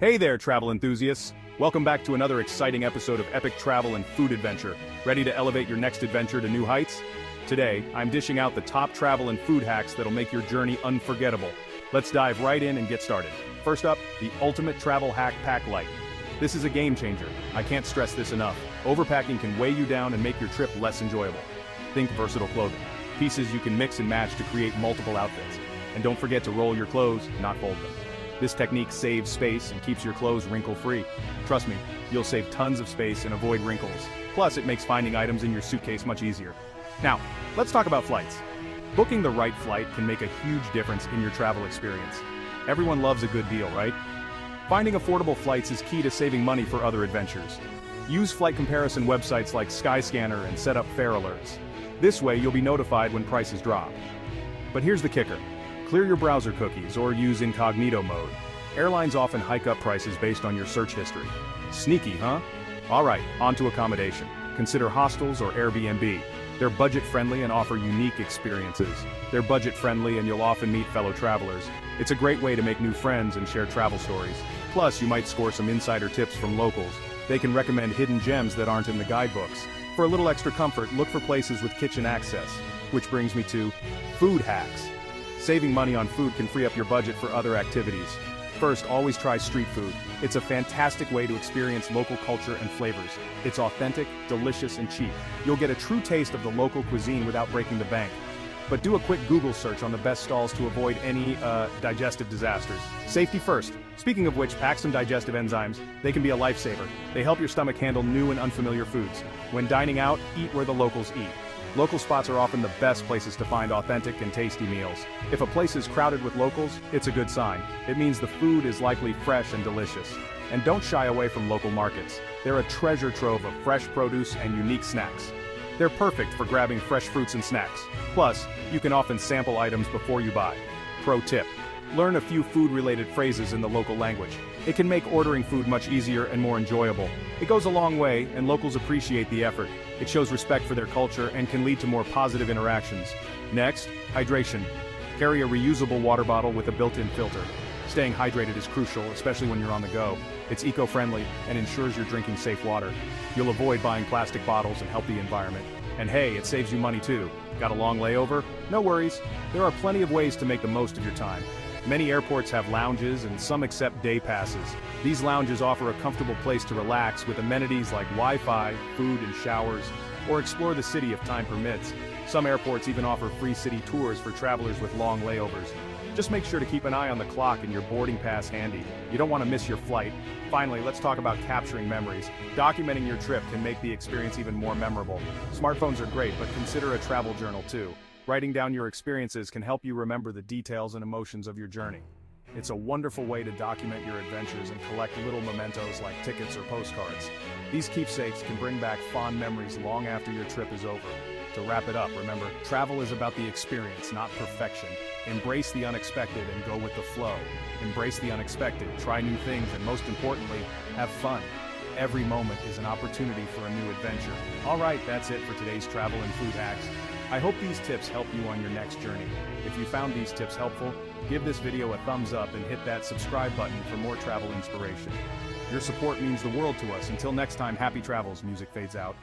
Hey there, travel enthusiasts! Welcome back to another exciting episode of epic travel and food adventure. Ready to elevate your next adventure to new heights? Today, I'm dishing out the top travel and food hacks that'll make your journey unforgettable. Let's dive right in and get started. First up, the ultimate travel hack pack light. This is a game changer. I can't stress this enough. Overpacking can weigh you down and make your trip less enjoyable. Think versatile clothing. Pieces you can mix and match to create multiple outfits. And don't forget to roll your clothes, not fold them. This technique saves space and keeps your clothes wrinkle-free. Trust me, you'll save tons of space and avoid wrinkles. Plus, it makes finding items in your suitcase much easier. Now, let's talk about flights. Booking the right flight can make a huge difference in your travel experience. Everyone loves a good deal, right? Finding affordable flights is key to saving money for other adventures. Use flight comparison websites like Skyscanner and set up fare alerts. This way, you'll be notified when prices drop. But here's the kicker. Clear your browser cookies or use incognito mode. Airlines often hike up prices based on your search history. Sneaky, huh? Alright, on to accommodation. Consider hostels or Airbnb. They're budget-friendly and offer unique experiences. They're budget-friendly and you'll often meet fellow travelers. It's a great way to make new friends and share travel stories. Plus, you might score some insider tips from locals. They can recommend hidden gems that aren't in the guidebooks. For a little extra comfort, look for places with kitchen access. Which brings me to food hacks. Saving money on food can free up your budget for other activities. First, always try street food. It's a fantastic way to experience local culture and flavors. It's authentic, delicious, and cheap. You'll get a true taste of the local cuisine without breaking the bank. But do a quick Google search on the best stalls to avoid any, digestive disasters. Safety first. Speaking of which, pack some digestive enzymes. They can be a lifesaver. They help your stomach handle new and unfamiliar foods. When dining out, eat where the locals eat. Local spots are often the best places to find authentic and tasty meals. If a place is crowded with locals, it's a good sign. It means the food is likely fresh and delicious. And don't shy away from local markets. They're a treasure trove of fresh produce and unique snacks. They're perfect for grabbing fresh fruits and snacks. Plus, you can often sample items before you buy. Pro tip: learn a few food-related phrases in the local language. It can make ordering food much easier and more enjoyable. It goes a long way, and locals appreciate the effort. It shows respect for their culture and can lead to more positive interactions. Next, hydration. Carry a reusable water bottle with a built-in filter. Staying hydrated is crucial, especially when you're on the go. It's eco-friendly and ensures you're drinking safe water. You'll avoid buying plastic bottles and help the environment. And hey, it saves you money too. Got a long layover? No worries. There are plenty of ways to make the most of your time. Many airports have lounges and some accept day passes. These lounges offer a comfortable place to relax with amenities like Wi-Fi, food and showers, or explore the city if time permits. Some airports even offer free city tours for travelers with long layovers. Just make sure to keep an eye on the clock and your boarding pass handy. You don't want to miss your flight. Finally, let's talk about capturing memories. Documenting your trip can make the experience even more memorable. Smartphones are great, but consider a travel journal too. Writing down your experiences can help you remember the details and emotions of your journey. It's a wonderful way to document your adventures and collect little mementos like tickets or postcards. These keepsakes can bring back fond memories long after your trip is over. To wrap it up, remember, travel is about the experience, not perfection. Embrace the unexpected and go with the flow. Embrace the unexpected, try new things, and most importantly, have fun. Every moment is an opportunity for a new adventure. Alright, that's it for today's travel and food hacks. I hope these tips help you on your next journey. If you found these tips helpful, give this video a thumbs up and hit that subscribe button for more travel inspiration. Your support means the world to us. Until next time, happy travels. Music fades out.